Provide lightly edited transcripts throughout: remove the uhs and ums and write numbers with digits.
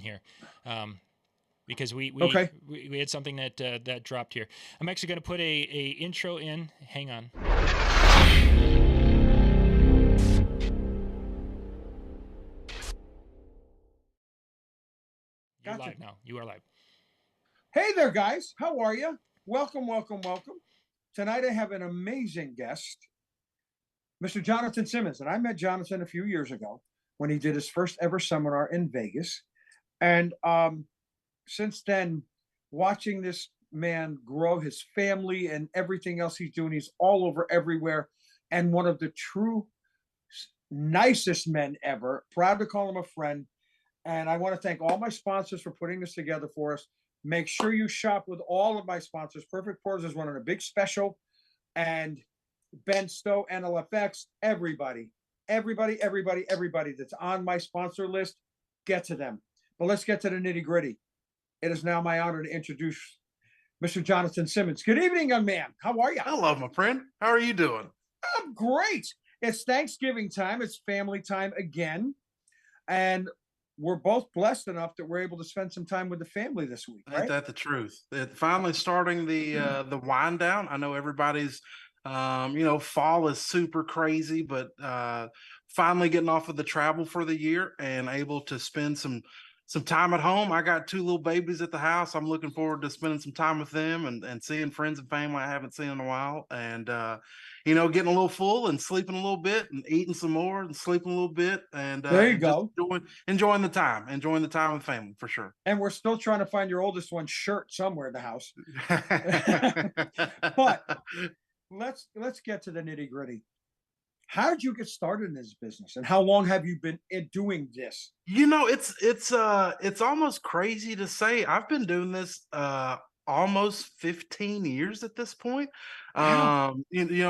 here. Because we Okay. had something that that dropped here. I'm actually going to put a intro in. Hang on. You're Gotcha. live now. You are live. Hey there, guys. How are you? Welcome, welcome, welcome. Tonight I have an amazing guest, Mr. Johnathan Simmons. And I met Johnathan a few years ago when he did his first ever seminar in Vegas. And since then, watching this man grow his family and everything else he's doing, he's all over everywhere. And one of the true nicest men ever. Proud to call him a friend. And I want to thank all my sponsors for putting this together for us. Make sure you shop with all of my sponsors. Perfect Pours is running a big special. And Ben Stowe, NLFX, everybody that's on my sponsor list, get to them. But let's get to the nitty gritty. It is now my honor to introduce Mr. Johnathan Simmons. Good evening, young man. How are you? Hello, my friend. How are you doing? I'm great. It's Thanksgiving time. It's family time again. And we're both blessed enough that we're able to spend some time with the family this week, Ain't right? that the truth? It finally starting the wind down. I know everybody's fall is super crazy, but finally getting off of the travel for the year and able to spend some time at home. I got two little babies at the house. I'm looking forward to spending some time with them and seeing friends and family I haven't seen in a while. And getting a little full and sleeping a little bit and eating some more and sleeping a little bit and There you just go. enjoying the time with family for sure. And we're still trying to find your oldest one's shirt somewhere in the house. But let's get to the nitty gritty. How did you get started in this business, and how long have you been doing this? It's almost crazy to say. I've been doing this almost 15 years at this point. Wow.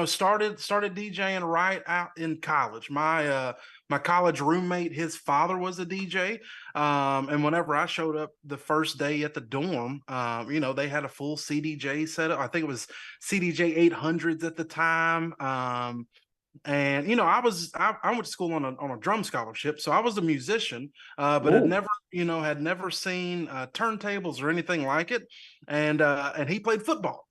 Started DJing right out in college. My college roommate, his father was a DJ. And whenever I showed up the first day at the dorm, they had a full CDJ setup. I think it was CDJ 800s at the time. And I went to school on a drum scholarship, so I was a musician, but had never seen turntables or anything like it. And he played football,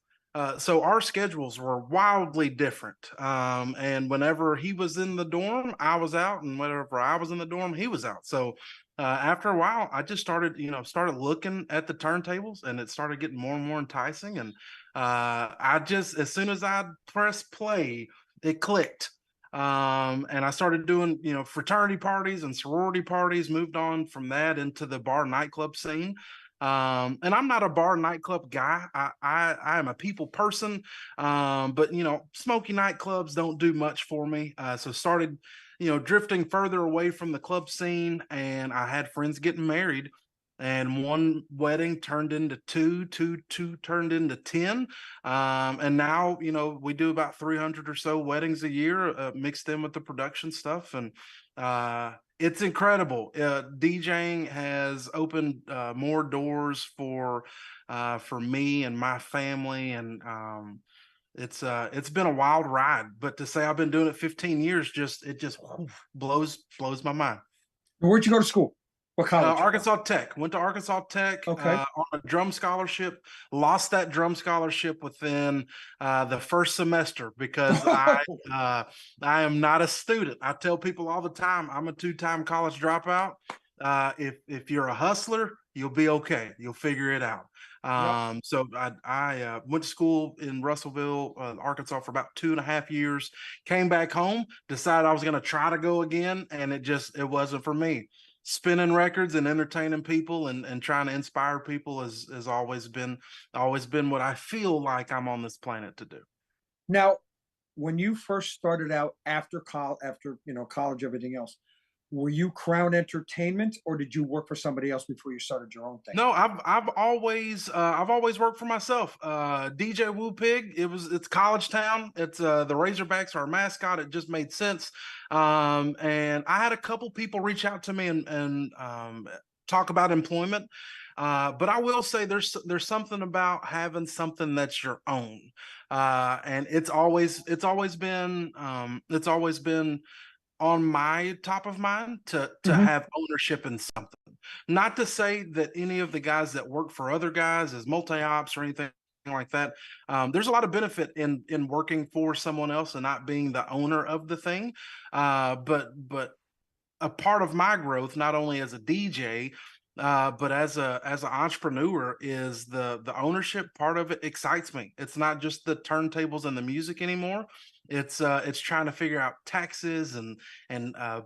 so our schedules were wildly different. And whenever he was in the dorm, I was out, and whenever I was in the dorm, he was out. So after a while, I just started looking at the turntables, and it started getting more and more enticing. And as soon as I pressed play, it clicked. And I started doing, fraternity parties and sorority parties, moved on from that into the bar nightclub scene. And I'm not a bar nightclub guy. I am a people person. But smoky nightclubs don't do much for me. So started, drifting further away from the club scene, and I had friends getting married. And one wedding turned into two turned into 10. And now, we do about 300 or so weddings a year, mixed in with the production stuff. And it's incredible. DJing has opened more doors for me and my family. And it's been a wild ride. But to say I've been doing it 15 years, it just blows my mind. Where'd you go to school? What college? Arkansas Tech. Went to Arkansas Tech Okay. On a drum scholarship. Lost that drum scholarship within the first semester because I am not a student. I tell people all the time, I'm a 2-time college dropout. If you're a hustler, you'll be okay. You'll figure it out. So I went to school in Russellville, Arkansas for about 2.5 years, came back home, decided I was going to try to go again. And it wasn't for me. Spinning records and entertaining people and trying to inspire people has always been what I feel like I'm on this planet to do. Now, when you first started out after college, college, everything else, were you Crown Entertainment, or did you work for somebody else before you started your own thing? No, I've always worked for myself. DJ Woo Pig. It's college town. It's the Razorbacks are our mascot. It just made sense. And I had a couple people reach out to me and talk about employment. But I will say there's something about having something that's your own. And it's always been on my top of mind to Mhm. have ownership in something. Not to say that any of the guys that work for other guys as multi-ops or anything like that. There's a lot of benefit in working for someone else and not being the owner of the thing. But a part of my growth, not only as a DJ, but as an entrepreneur, is the ownership part of it excites me. It's not just the turntables and the music anymore. It's trying to figure out taxes and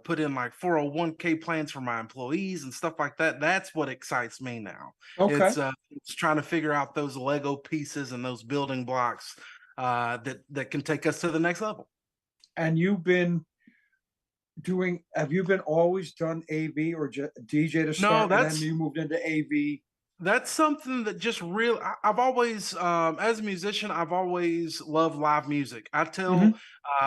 put in like 401k plans for my employees and stuff like that. That's what excites me now. Okay. It's trying to figure out those Lego pieces and those building blocks that can take us to the next level. And have you been always done AV or DJ to No, start, and then you moved into AV? that's something that just real. I've always, as a musician, I've always loved live music. I tell, Mhm.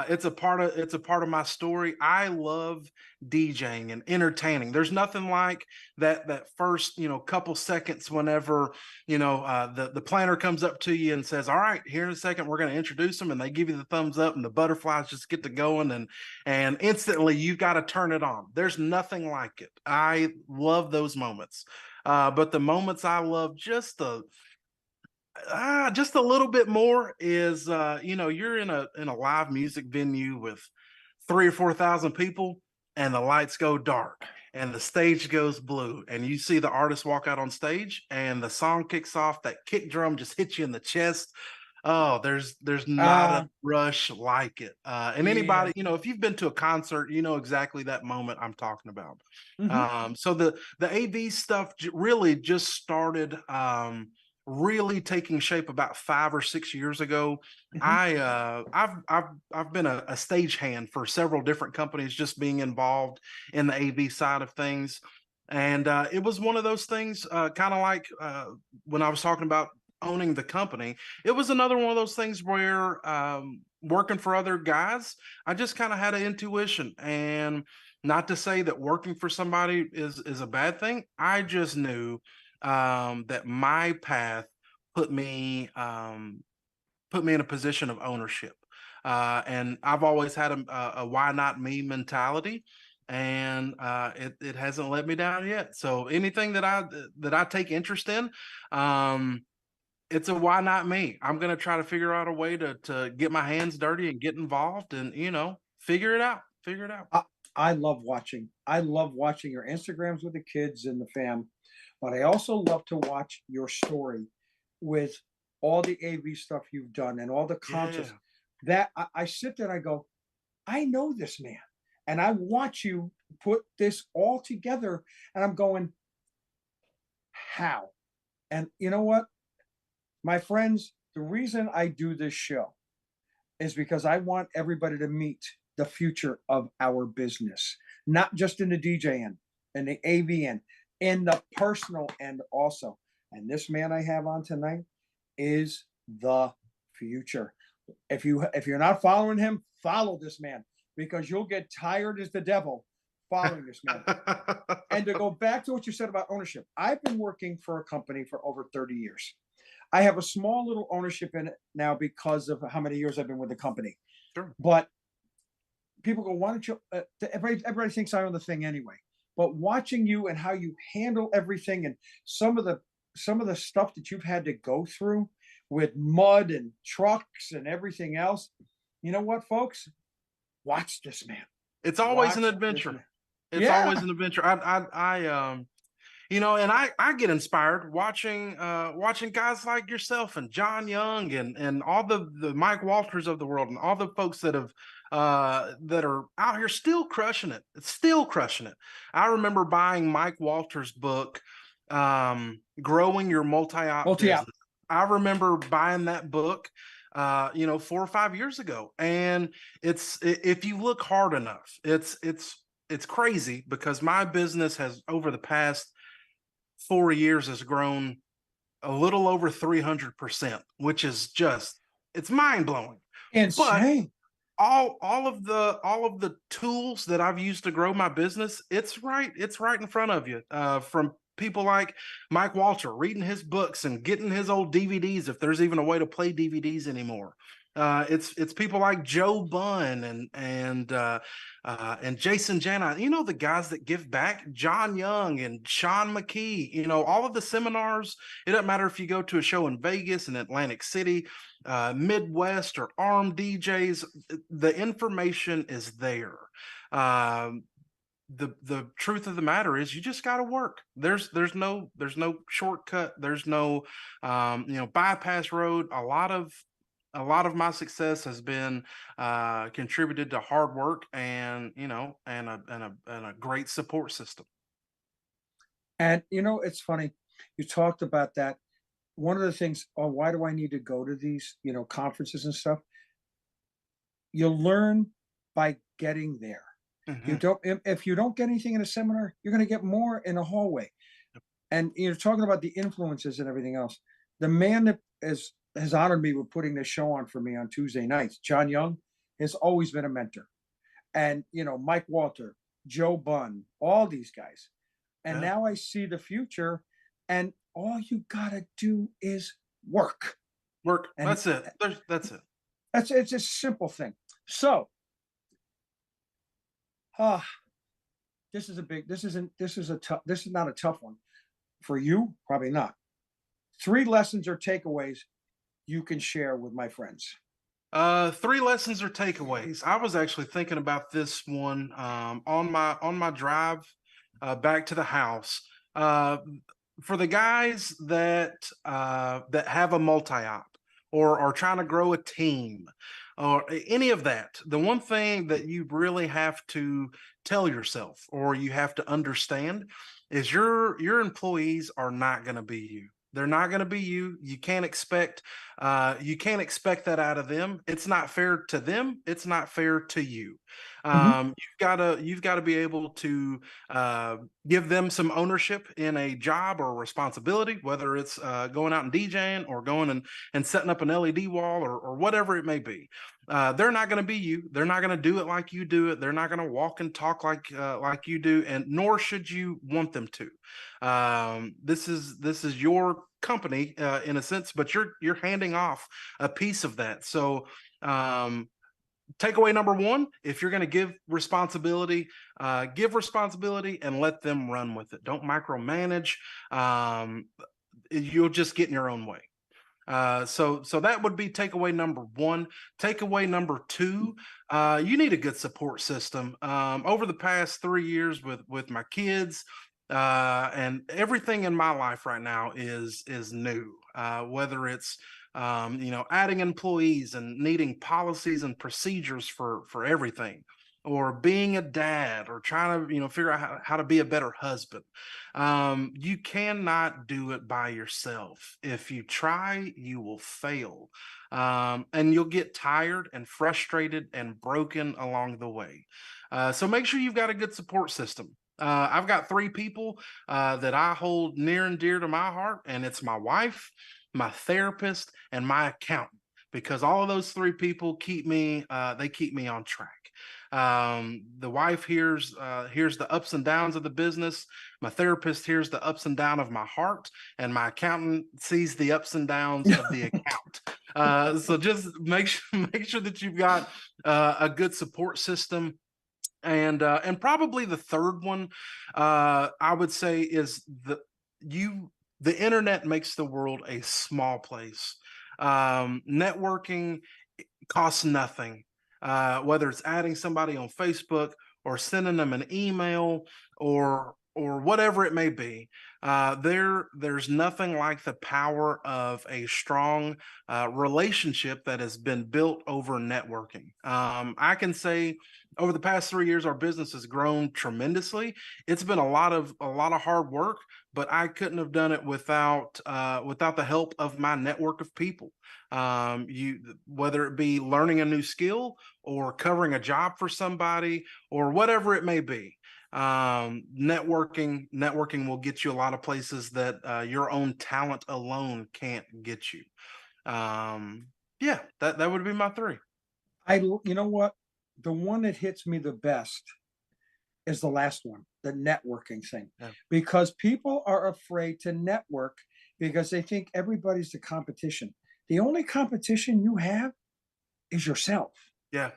it's a part of my story. I love DJing and entertaining. There's nothing like that first, couple seconds whenever, the planner comes up to you and says, "All right, here in a second, we're going to introduce them," and they give you the thumbs up, and the butterflies just get to going, and instantly you've got to turn it on. There's nothing like it. I love those moments. But the moments I love just a little bit more is you're in a live music venue with 3 or 4 thousand people, and the lights go dark and the stage goes blue, and you see the artist walk out on stage and the song kicks off. That kick drum just hits you in the chest. Oh, there's not a Uh, rush like it. And yeah. anybody, if you've been to a concert, you know exactly that moment I'm talking about. Mhm. So the AV stuff really just started really taking shape about 5 or 6 years ago. Mhm. I've been a stagehand for several different companies, just being involved in the AV side of things. And it was one of those things, kind of like when I was talking about owning the company. It was another one of those things where working for other guys, I just kind of had an intuition. And not to say that working for somebody is a bad thing. I just knew that my path put me in a position of ownership. And I've always had a why not me mentality, and it hasn't let me down yet. So anything that I take interest in, um, it's a why not me. I'm gonna try to figure out a way to get my hands dirty and get involved, and figure it out. Figure it out. I, I love watching your Instagrams with the kids and the fam, but I also love to watch your story with all the AV stuff you've done and all the concerts. Yeah. That I sit there and I go, I know this man, and I watch you put this all together, and I'm going, how? And you know what, my friends, the reason I do this show is because I want everybody to meet the future of our business, not just in the DJ end and the AV end, in the personal end also. And this man I have on tonight is the future. If you're not following him, follow this man, because you'll get tired as the devil following this man. And to go back to what you said about ownership, I've been working for a company for over 30 years. I have a small little ownership in it now because of how many years I've been with the company. Sure. But people go, why don't you? Everybody thinks I own the thing anyway. But watching you and how you handle everything, and some of the stuff that you've had to go through with mud and trucks and everything else, you know what, folks? Watch this man. It's always an Watch this adventure. man. It's Yeah. always an adventure. And I get inspired watching guys like yourself and John Young and all the Mike Walters of the world, and all the folks that are out here still crushing it. It's still crushing it. I remember buying Mike Walters' book, Growing Your Multi-Op Multi-app. Business. I remember buying that book 4 or 5 years ago. And if you look hard enough, it's crazy, because my business has, over the past 4 years, has grown a little over 300%, which is just, it's mind blowing. But Insane. all of the tools that I've used to grow my business, it's right in front of you. From people like Mike Walter, reading his books and getting his old DVDs, if there's even a way to play DVDs anymore. It's people like Joe Bunn and Jason Jana. You know, the guys that give back, John Young and Sean McKee. You know, all of the seminars. It doesn't matter if you go to a show in Vegas and Atlantic City, Midwest, or ARM DJs. The information is there. The truth of the matter is, you just got to work. There's no shortcut. There's no bypass road. A lot of my success has been contributed to hard work and a great support system. And it's funny, you talked about that. One of the things, why do I need to go to these conferences and stuff? You'll learn by getting there. You don't, if you don't get anything in a seminar, you're going to get more in a hallway. And you're talking about the influences and everything else. The man that has honored me with putting this show on for me on Tuesday nights, John Young, has always been a mentor. And Mike Walter, Joe Bunn, all these guys. And now I see the future, and all you gotta do is work. Work. And that's it. That's it. It's a simple thing. So this is not a tough one for you, probably not. 3 lessons or takeaways you can share with my friends. 3 lessons or takeaways. I was actually thinking about this one on my drive back to the house. For the guys that have a multi-op or are trying to grow a team or any of that, the one thing that you really have to tell yourself, or you have to understand, is your employees are not going to be you. They're not going to be you. You can't expect that out of them. It's not fair to them. It's not fair to you. You've got to be able to give them some ownership in a job or a responsibility, whether it's going out and DJing or going and setting up an LED wall or whatever it may be. They're not going to be you. They're not going to do it like you do it. They're not going to walk and talk like you do, and nor should you want them to. This is your company in a sense, but you're handing off a piece of that. So takeaway number 1, if you're going to give responsibility and let them run with it. Don't micromanage. You'll just get in your own way. So that would be takeaway number 1. Takeaway number 2, you need a good support system. Over the past 3 years with my kids, and everything in my life right now is new, whether it's adding employees and needing policies and procedures for everything, or being a dad, or trying to figure out how to be a better husband. You cannot do it by yourself. If you try, you will fail, and you'll get tired and frustrated and broken along the way. So make sure you've got a good support system. I've got 3 people that I hold near and dear to my heart, and it's my wife, my therapist, and my accountant, because all of those 3 people keep me on track. The wife hears the ups and downs of the business. My therapist hears the ups and downs of my heart, and my accountant sees the ups and downs of the account. So just make sure that you've got a good support system. And probably the third one, I would say, is the internet makes the world a small place. Networking costs nothing, whether it's adding somebody on Facebook or sending them an email or whatever it may be. There's nothing like the power of a strong relationship that has been built over networking. I can say over the past 3 years, our business has grown tremendously. It's been a lot of hard work, but I couldn't have done it without the help of my network of people. Whether it be learning a new skill or covering a job for somebody or whatever it may be. Networking will get you a lot of places that your own talent alone can't get you. That would be my 3. You know what? The one that hits me the best is the last one, the networking thing, because people are afraid to network because they think everybody's the competition. The only competition you have is yourself. Yeah.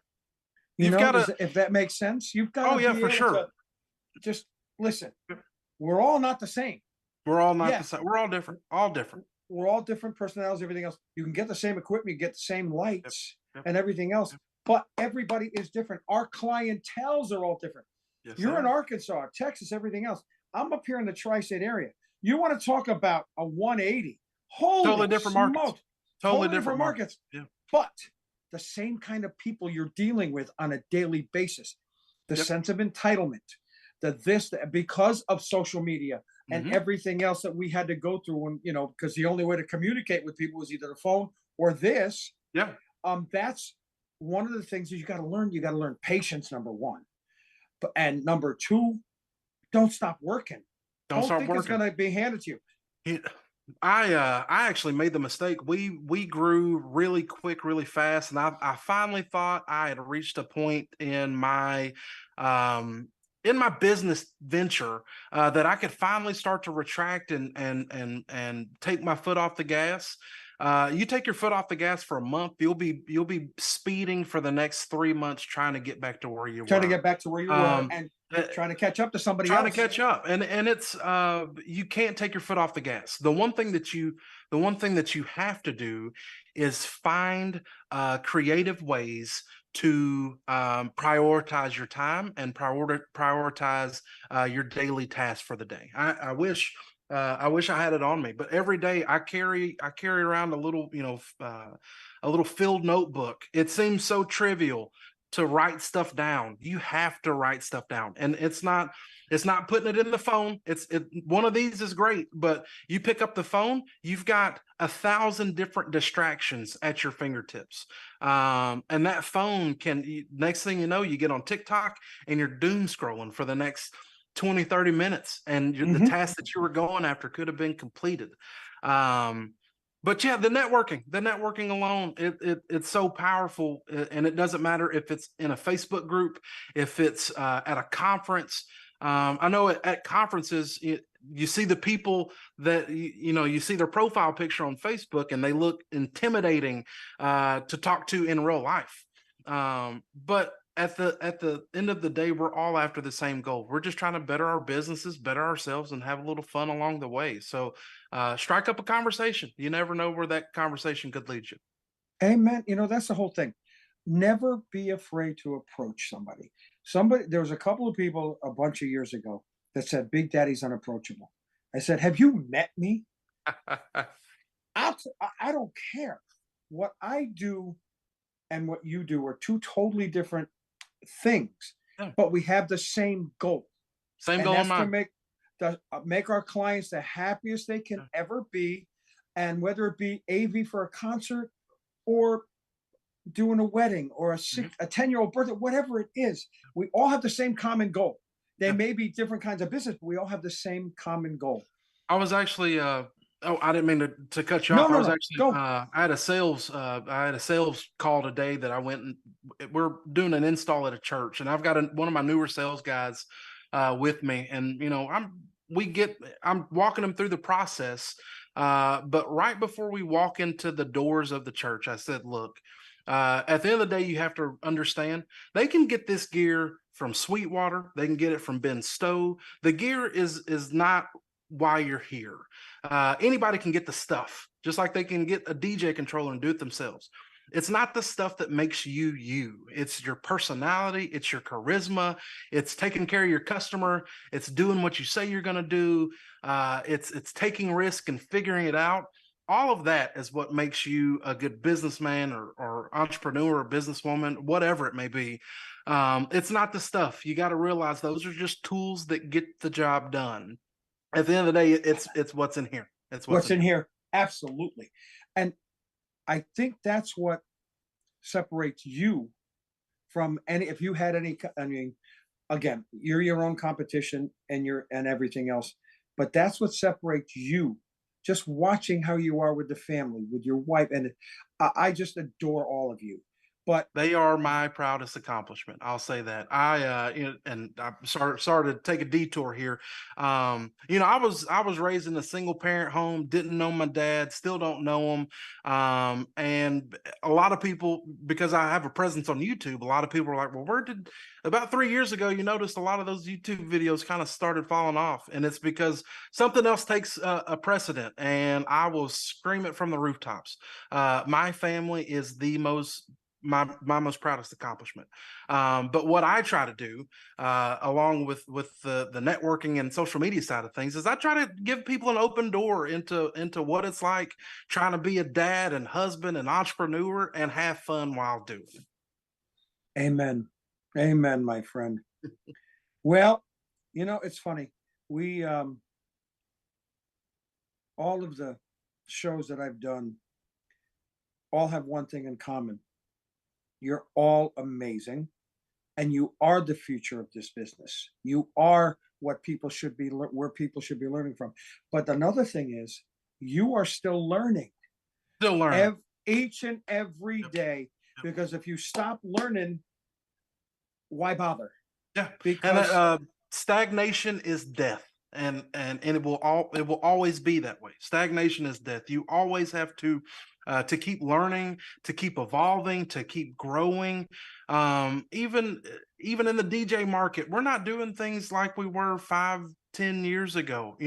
You You've know, gotta if that makes sense, you've got Oh to yeah, be for able sure. to just listen. We're all not the same. We're all not the Yes, same. We're all different. All different. we're all different personalities, everything else. You can get the same equipment, you get the same Yep. lights Yep. and everything else, Yep. but everybody is different. Our clientels are all different. Yes, You're they in are. Arkansas, Texas, everything else. I'm up here in the tri-state area. You want to talk about a 180? Holy Totally different markets. smokes. Totally Totally different markets. Yeah. But the same kind of people you're dealing with on a daily basis. The Yep. sense of entitlement, because of social media and Mhm. everything else that we had to go through, when, you know, because the only way to communicate with people was either the phone or this. Yeah. That's one of the things that you got to learn. You got to learn patience, number one. And number two, don't stop working. Don't Don't start think it's working. going to be handed to you. It, I actually made the mistake. We grew really quick, really fast, and I finally thought I had reached a point in my business venture that I could finally start to retract and take my foot off the gas. You take your foot off the gas for a month, you'll be speeding for the next 3 months trying to get back to where you Trying to were. get back to where you were Um, and uh, trying to catch up to somebody trying else. to catch up, and it's you can't take your foot off the gas. The one thing that you have to do is find creative ways to prioritize your time and prioritize your daily tasks for the day. I wish I had it on me, but every day I carry around a little, a little filled notebook. It seems so trivial to write stuff down. You have to write stuff down, and it's not putting it in the phone. One of these is great, but you pick up the phone, you've got 1,000 different distractions at your fingertips, and that phone next thing you know, you get on TikTok and you're doom scrolling for the next 20-30 minutes, and the task that you were going after could have been completed. But yeah, the networking alone, it's so powerful, and it doesn't matter if it's in a Facebook group, if it's at a conference. I know at conferences, you see the people that you see their profile picture on Facebook, and they look intimidating to talk to in real life. But at the end of the day, we're all after the same goal. We're just trying to better our businesses, better ourselves, and have a little fun along the way. So strike up a conversation. You never know where that conversation could lead you. Amen. You know, that's the whole thing. Never be afraid to approach somebody. There was a couple of people a bunch of years ago that said, Big Daddy's unapproachable. I said, have you met me? I don't care. What I do and what you do are two totally different things, Yeah. but we have the same goal. Same And goal in that's to mind. make our clients the happiest they can ever be. And whether it be AV for a concert or doing a wedding or a 10-year-old birthday, whatever it is, we all have the same common goal. They may be different kinds of business, but we all have the same common goal. I was actually I didn't mean to cut you No, off. no, I was no. actually Go. I had a sales call today that I went and we're doing an install at a church, and I've got one of my newer sales guys with me, and I'm walking them through the process. But right before we walk into the doors of the church, I said, look, at the end of the day, you have to understand they can get this gear from Sweetwater. They can get it from Ben Stowe. The gear is not why you're here. Anybody can get the stuff, just like they can get a DJ controller and do it themselves. It's not the stuff that makes you you. It's your personality. It's your charisma. It's taking care of your customer. It's doing what you say you're going to do. It's taking risk and figuring it out. All of that is what makes you a good businessman or entrepreneur or businesswoman, whatever it may be. It's not the stuff. You got to realize those are just tools that get the job done. At the end of the day, it's what's in here. It's What's in here. Absolutely. And I think that's what separates you from if you had any, I mean, again, you're your own competition and everything else, but that's what separates you. Just watching how you are with the family, with your wife. And I just adore all of you. But they are my proudest accomplishment. I'll say that. And I'm sorry to take a detour here. I was raised in a single parent home, didn't know my dad, still don't know him. And a lot of people, because I have a presence on YouTube, a lot of people are like, well, about 3 years ago, you noticed a lot of those YouTube videos kind of started falling off. And it's because something else takes a precedent. And I will scream it from the rooftops. My family is my most proudest accomplishment. But what I try to do, along with the networking and social media side of things, is I try to give people an open door into what it's like trying to be a dad and husband and entrepreneur and have fun while doing it. amen. Amen, my friend. Well, it's funny. We all of the shows that I've done all have one thing in common. You're all amazing, and you are the future of this business. You are what people should be, where people should be learning from. But another thing is, you are still learning. Still learning. Each and every day, because if you stop learning, why bother? Yeah, Because and stagnation is death, and it will always be that way. Stagnation is death. You always have to keep learning, to keep evolving, to keep growing. Even in the DJ market, we're not doing things like we were 5-10 years ago.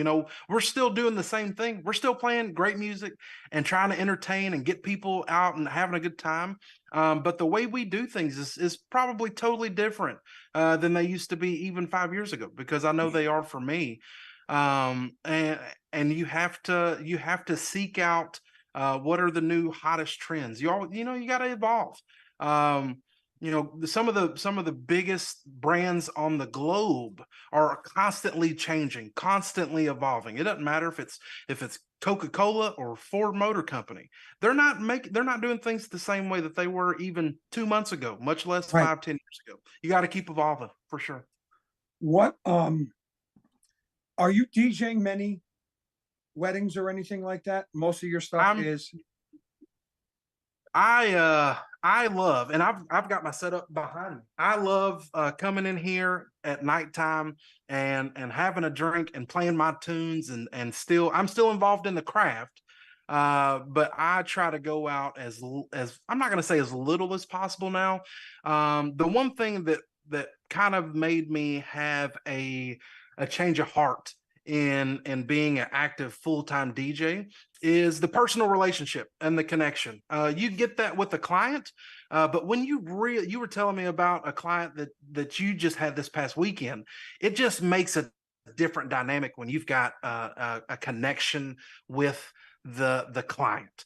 We're still doing the same thing. We're still playing great music and trying to entertain and get people out and having a good time. But the way we do things is probably totally different than they used to be even 5 years ago, because I know they are for me. And you have to seek out what are the new hottest trends. You got to evolve. Some of the biggest brands on the globe are constantly changing, constantly evolving. It doesn't matter if it's Coca-Cola or Ford Motor Company. They're not doing things the same way that they were even 2 months ago, much less right. 5-10 years ago. You got to keep evolving for sure. What are you DJing many weddings or anything like that? Most of your stuff is. I love, and I've got my setup behind me. I love coming in here at nighttime and having a drink and playing my tunes and I'm still involved in the craft. But I try to go out as I'm not going to say as little as possible now. The one thing that kind of made me have a change of heart in being an active full-time DJ is the personal relationship and the connection. You get that with the client, but when you were telling me about a client that you just had this past weekend, it just makes a different dynamic when you've got a connection with the client.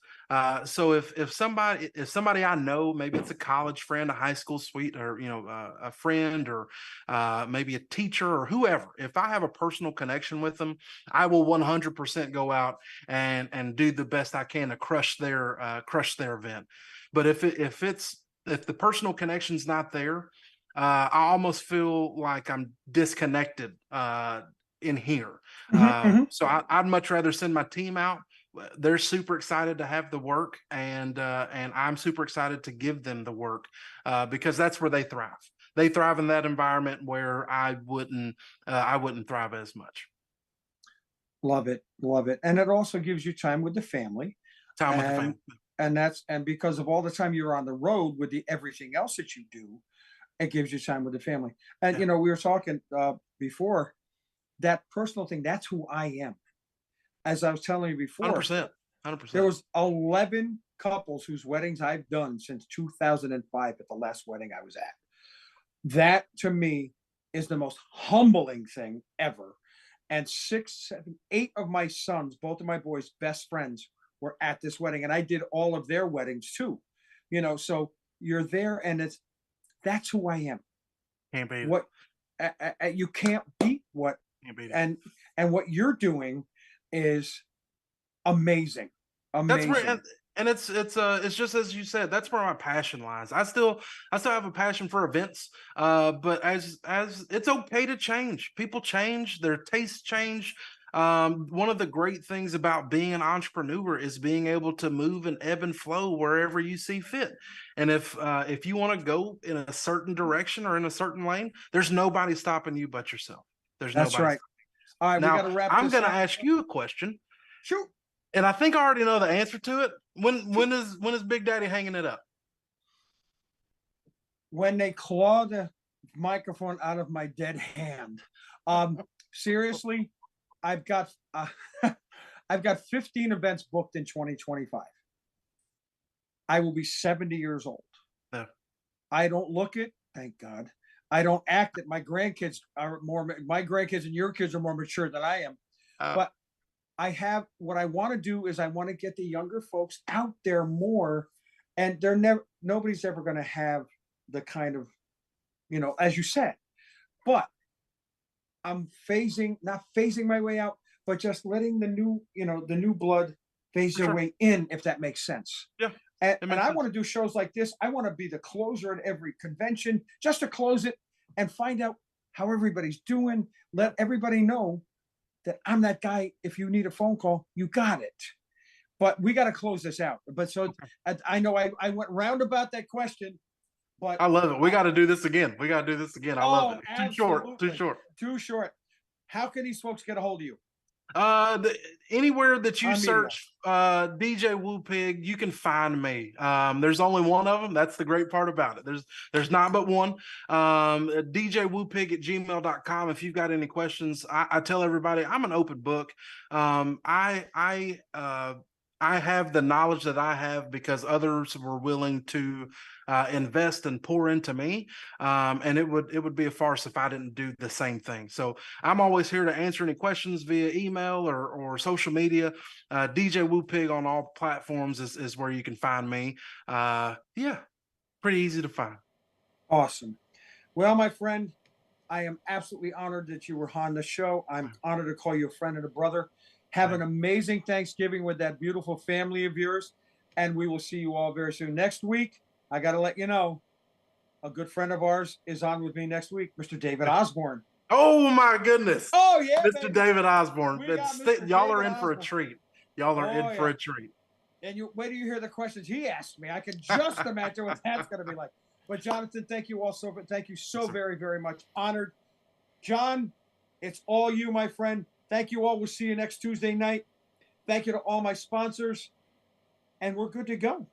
So if somebody I know, maybe it's a college friend, a high school sweet, or a friend, or maybe a teacher or whoever, if I have a personal connection with them, I will 100% go out and do the best I can to crush their event. But if the personal connection's not there, I almost feel like I'm disconnected in here. So I'd much rather send my team out. They're super excited to have the work, and I'm super excited to give them the work because that's where they thrive. They thrive in that environment where I wouldn't thrive as much. Love it, and it also gives you time with the family. Time with the family, and because of all the time you're on the road with everything else that you do, it gives you time with the family. And we were talking before, that personal thing. That's who I am. As I was telling you before, 100%. There was 11 couples whose weddings I've done since 2005 at the last wedding I was at. That to me is the most humbling thing ever. And 6, 7, 8 of my sons, both of my boys' best friends, were at this wedding, and I did all of their weddings too. So you're there, and that's who I am. Can't beat what you can't beat what Can't beat it. And what you're doing is amazing. That's where, and it's just as you said, that's where my passion lies. I still have a passion for events, but as it's okay to change. People change, their tastes change. One of the great things about being an entrepreneur is being able to move and ebb and flow wherever you see fit. And if you want to go in a certain direction or in a certain lane, there's nobody stopping you but yourself. There's That's nobody. right. All right, we got to Now, wrap I'm this going to up. ask you a question, Shoot. and I think I already know the answer to it. When is Big Daddy hanging it up? When they claw the microphone out of my dead hand. Seriously, I've got I've got 15 events booked in 2025. I will be 70 years old. Yeah. I don't look it, thank God. I don't act it. My grandkids and your kids are more mature than I am. But I have, what I want to do is I want to get the younger folks out there more, and nobody's ever going to have the kind of, as you said, but I'm not phasing my way out, but just letting the new blood phase their way in, if that makes sense. Yeah. And I want to do shows like this. I want to be the closer at every convention, just to close it and find out how everybody's doing. Let everybody know that I'm that guy. If you need a phone call, you got it. But we got to close this out. But so I know I went round about that question, but I love it. We got to do this again. I love it. Absolutely. Too short. How can these folks get a hold of you? Anywhere that you search DJ Woo Pig, you can find me. There's only one of them. That's the great part about it. There's not but one. DJWooPig@gmail.com. If you've got any questions, I tell everybody I'm an open book. I have the knowledge that I have because others were willing to invest and pour into me, and it would be a farce if I didn't do the same thing. So I'm always here to answer any questions via email or social media. DJ Woo Pig on all platforms is where you can find me. Yeah, pretty easy to find. Awesome. Well, my friend, I am absolutely honored that you were on the show. I'm honored to call you a friend and a brother. Have an amazing Thanksgiving with that beautiful family of yours, and we will see you all very soon. Next week, I got to let you know, a good friend of ours is on with me next week, Mr. David Osborne. Oh, my goodness. Oh, yeah, Mr. baby. David Osborne. Y'all are in for a Osborne. treat. Y'all are in for a treat. And wait till you hear the questions he asked me. I can just imagine what that's going to be like. But Johnathan, thank you so very, very much. Honored. John, it's all you, my friend. Thank you all. We'll see you next Tuesday night. Thank you to all my sponsors. And we're good to go.